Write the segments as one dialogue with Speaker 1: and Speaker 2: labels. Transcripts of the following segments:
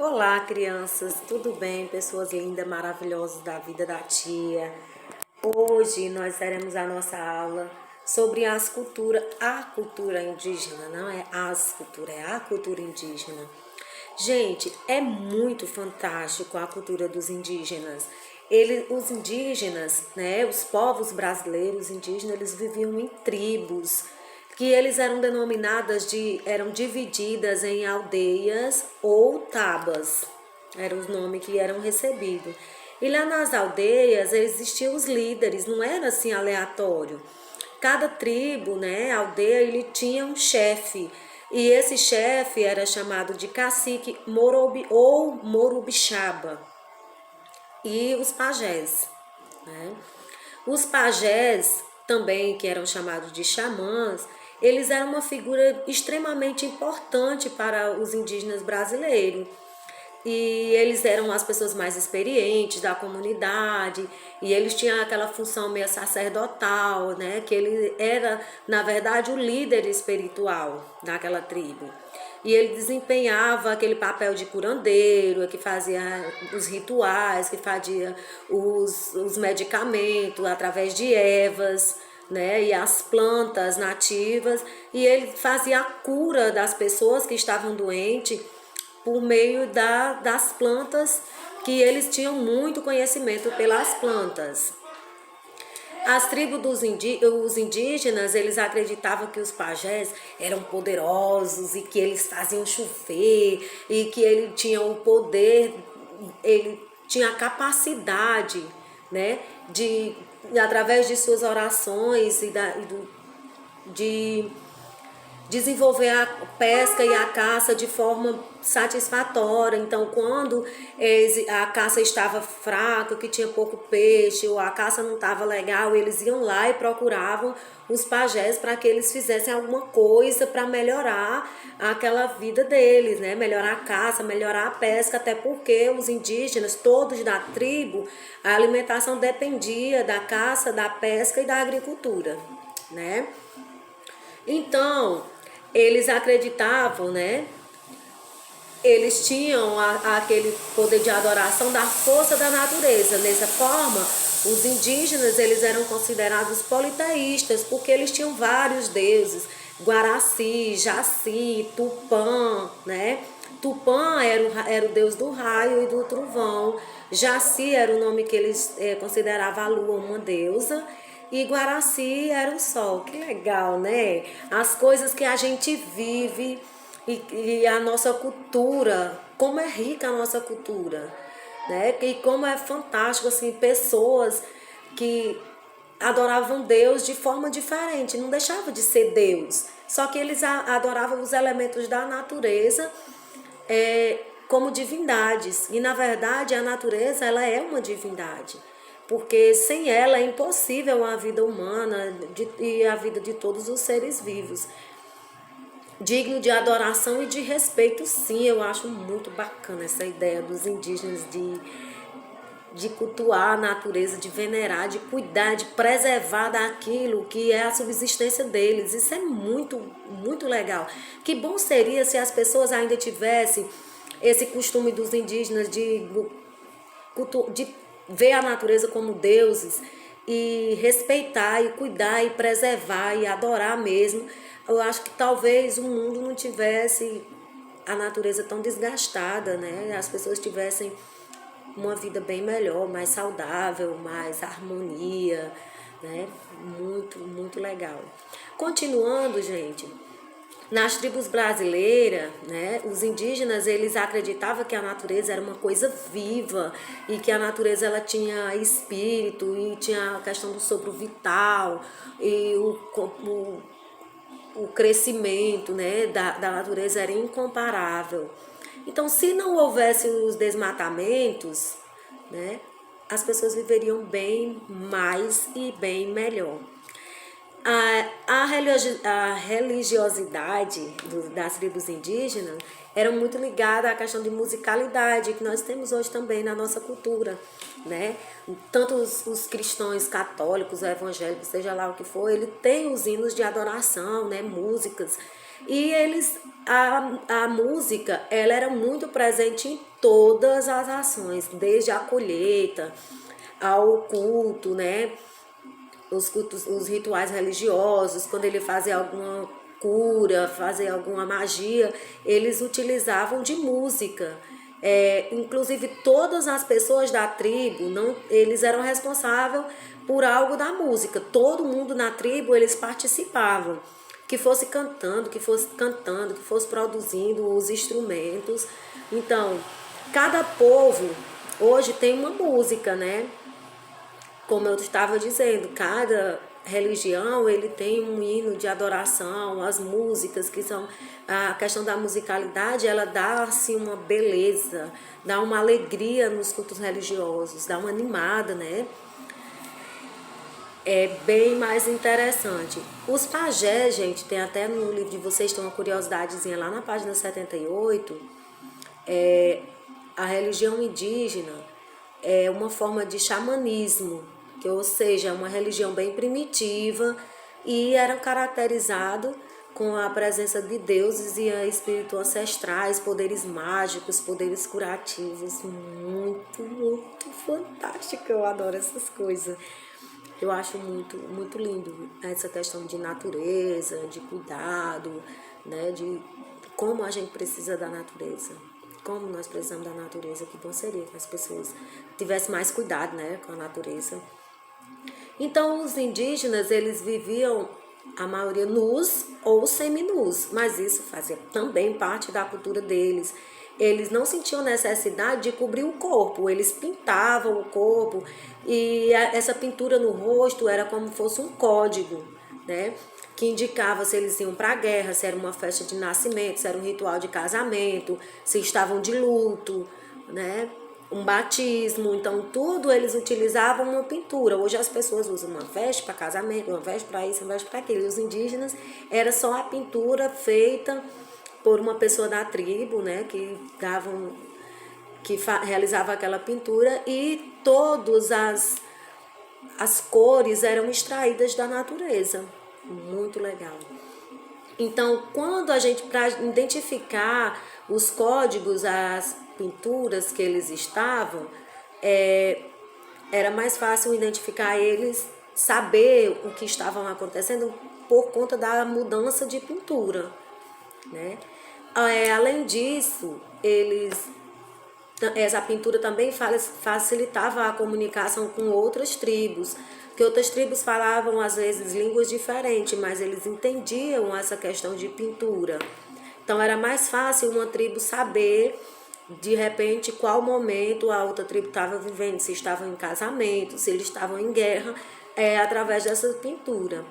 Speaker 1: Olá, crianças, tudo bem? Pessoas lindas, maravilhosas da vida da tia. Hoje nós teremos a nossa aula sobre a cultura indígena, não é as culturas, é a cultura indígena. Gente, é muito fantástico a cultura dos indígenas. Os indígenas, né, os povos brasileiros indígenas, eles viviam em tribos que eles eram divididas em aldeias ou tabas, eram os nomes que eram recebidos. E lá nas aldeias existiam os líderes, não era assim aleatório. Cada tribo, né, aldeia, ele tinha um chefe. E esse chefe era chamado de cacique Morobi ou Morubixaba. E os pajés, né? Os pajés, também que eram chamados de xamãs, eles eram uma figura extremamente importante para os indígenas brasileiros. E eles eram as pessoas mais experientes da comunidade, e eles tinham aquela função meio sacerdotal, né? Que ele era, na verdade, o líder espiritual daquela tribo. E ele desempenhava aquele papel de curandeiro, que fazia os rituais, que fazia os medicamentos através de ervas, né, e as plantas nativas, e ele fazia a cura das pessoas que estavam doentes por meio das plantas, que eles tinham muito conhecimento pelas plantas. As tribos os indígenas, eles acreditavam que os pajés eram poderosos e que eles faziam chover e que ele tinha o poder, ele tinha a capacidade, né, de através de suas orações de desenvolver a pesca e a caça de forma satisfatória. Então, quando a caça estava fraca, que tinha pouco peixe, ou a caça não estava legal, eles iam lá e procuravam os pajés para que eles fizessem alguma coisa para melhorar aquela vida deles, né? Melhorar a caça, melhorar a pesca, até porque os indígenas, todos da tribo, a alimentação dependia da caça, da pesca e da agricultura, né? Então, eles acreditavam, né? Eles tinham aquele poder de adoração da força da natureza. Dessa forma, os indígenas, eles eram considerados politeístas, porque eles tinham vários deuses. Guaraci, Jaci, Tupã, né? Tupã era o deus do raio e do trovão. Jaci era o nome que eles consideravam a lua uma deusa. E Guaraci era o sol. Que legal, né? As coisas que a gente vive e a nossa cultura, como é rica a nossa cultura, né? E como é fantástico, assim, pessoas que adoravam Deus de forma diferente, não deixava de ser Deus. Só que eles adoravam os elementos da natureza como divindades. E, na verdade, a natureza, ela é uma divindade, porque sem ela é impossível a vida humana e a vida de todos os seres vivos. Digno de adoração e de respeito, sim. Eu acho muito bacana essa ideia dos indígenas de cultuar a natureza, de venerar, de cuidar, de preservar daquilo que é a subsistência deles. Isso é muito, muito legal. Que bom seria se as pessoas ainda tivessem esse costume dos indígenas de ver a natureza como deuses e respeitar e cuidar e preservar e adorar mesmo. Eu acho que talvez o mundo não tivesse a natureza tão desgastada, né? As pessoas tivessem uma vida bem melhor, mais saudável, mais harmonia, né? Muito, muito legal. Continuando, gente, nas tribos brasileiras, né, os indígenas, eles acreditavam que a natureza era uma coisa viva e que a natureza ela tinha espírito e tinha a questão do sopro vital e o crescimento, né, da natureza era incomparável. Então, se não houvesse os desmatamentos, né, as pessoas viveriam bem mais e bem melhor. A religiosidade das tribos indígenas era muito ligada à questão de musicalidade, que nós temos hoje também na nossa cultura, né? Tanto os cristãos católicos, evangélicos, seja lá o que for, ele tem os hinos de adoração, né? Músicas. E eles A música, ela era muito presente em todas as ações, desde a colheita ao culto, né? Os cultos, os rituais religiosos, quando ele fazia alguma cura, fazia alguma magia, eles utilizavam de música. Inclusive todas as pessoas da tribo, não, eles eram responsáveis por algo da música. Todo mundo na tribo, eles participavam. Que fosse cantando, que fosse produzindo os instrumentos. Então, cada povo hoje tem uma música, né? Como eu estava dizendo, cada religião ele tem um hino de adoração, as músicas que são a questão da musicalidade, ela dá assim uma beleza, dá uma alegria nos cultos religiosos, dá uma animada, né? É bem mais interessante. Os pajés, gente, tem até no livro de vocês, tem uma curiosidadezinha lá na página 78, a religião indígena é uma forma de xamanismo, que, ou seja, é uma religião bem primitiva e era caracterizado com a presença de deuses e espíritos ancestrais, poderes mágicos, poderes curativos, muito, muito fantástico. Eu adoro essas coisas. Eu acho muito, muito lindo essa questão de natureza, de cuidado, né, de como a gente precisa da natureza. Como nós precisamos da natureza, que bom seria que as pessoas tivessem mais cuidado, né, com a natureza. Então, os indígenas, eles viviam, a maioria, nus ou seminus, mas isso fazia também parte da cultura deles. Eles não sentiam necessidade de cobrir o corpo, eles pintavam o corpo e essa pintura no rosto era como se fosse um código, né? Que indicava se eles iam para a guerra, se era uma festa de nascimento, se era um ritual de casamento, se estavam de luto, né? Um batismo, então tudo eles utilizavam uma pintura. Hoje as pessoas usam uma veste para casamento, uma veste para isso, uma veste para aquilo. E os indígenas era só a pintura feita por uma pessoa da tribo, né, que realizava aquela pintura e todas as cores eram extraídas da natureza. Muito legal. Então, quando a gente, para identificar os códigos, as pinturas que eles estavam, era mais fácil identificar eles, saber o que estavam acontecendo por conta da mudança de pintura, né? Além disso, essa pintura também facilitava a comunicação com outras tribos, que outras tribos falavam às vezes línguas diferentes, mas eles entendiam essa questão de pintura. Então era mais fácil uma tribo saber de repente qual momento a outra tribo estava vivendo, se estavam em casamento, se eles estavam em guerra, através dessa pintura.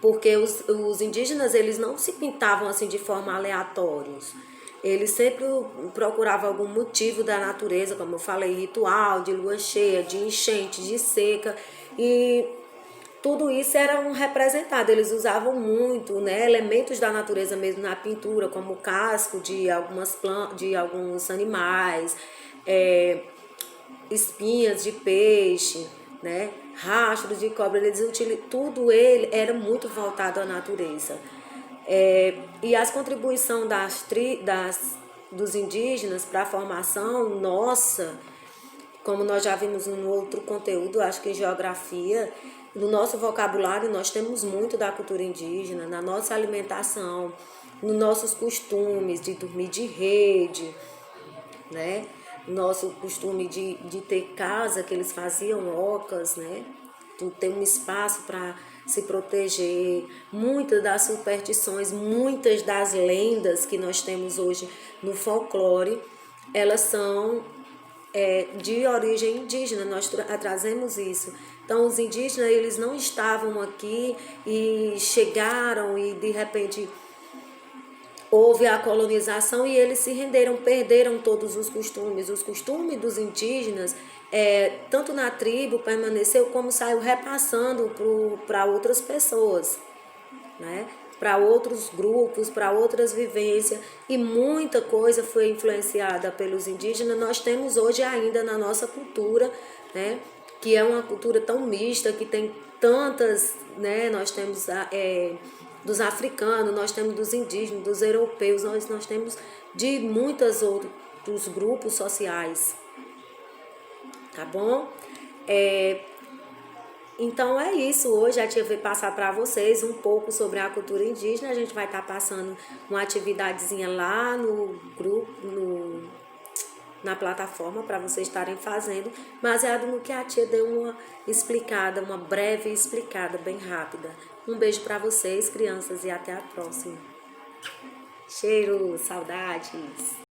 Speaker 1: Porque os indígenas, eles não se pintavam assim de forma aleatória. Eles sempre procuravam algum motivo da natureza, como eu falei, ritual, de lua cheia, de enchente, de seca. E tudo isso era representado. Eles usavam muito, né, elementos da natureza mesmo na pintura, como o casco de algumas plantas, de alguns animais, espinhas de peixe, né, rastros de cobra. Tudo ele era muito voltado à natureza. E as contribuições dos indígenas para a formação nossa, como nós já vimos em outro conteúdo, acho que em geografia, no nosso vocabulário nós temos muito da cultura indígena, na nossa alimentação, nos nossos costumes de dormir de rede, né? Nosso costume de ter casa, que eles faziam ocas, né? Ter um espaço para se proteger. Muitas das superstições, muitas das lendas que nós temos hoje no folclore, elas são de origem indígena, nós trazemos isso. Então os indígenas, eles não estavam aqui e chegaram e de repente houve a colonização e eles se renderam, perderam todos os costumes. Os costumes dos indígenas, tanto na tribo permaneceu, como saiu repassando para outras pessoas, né? Para outros grupos, para outras vivências, e muita coisa foi influenciada pelos indígenas. Nós temos hoje ainda na nossa cultura, né? Que é uma cultura tão mista, que tem tantas, né? Nós temos dos africanos, nós temos dos indígenas, dos europeus, nós temos de muitos outros grupos sociais, tá bom? Então é isso, hoje a tia veio passar para vocês um pouco sobre a cultura indígena. A gente vai estar passando uma atividadezinha lá no grupo, na plataforma para vocês estarem fazendo, baseado no que a tia deu uma explicada, uma breve explicada bem rápida. Um beijo para vocês, crianças, e até a próxima. Cheiro, saudades!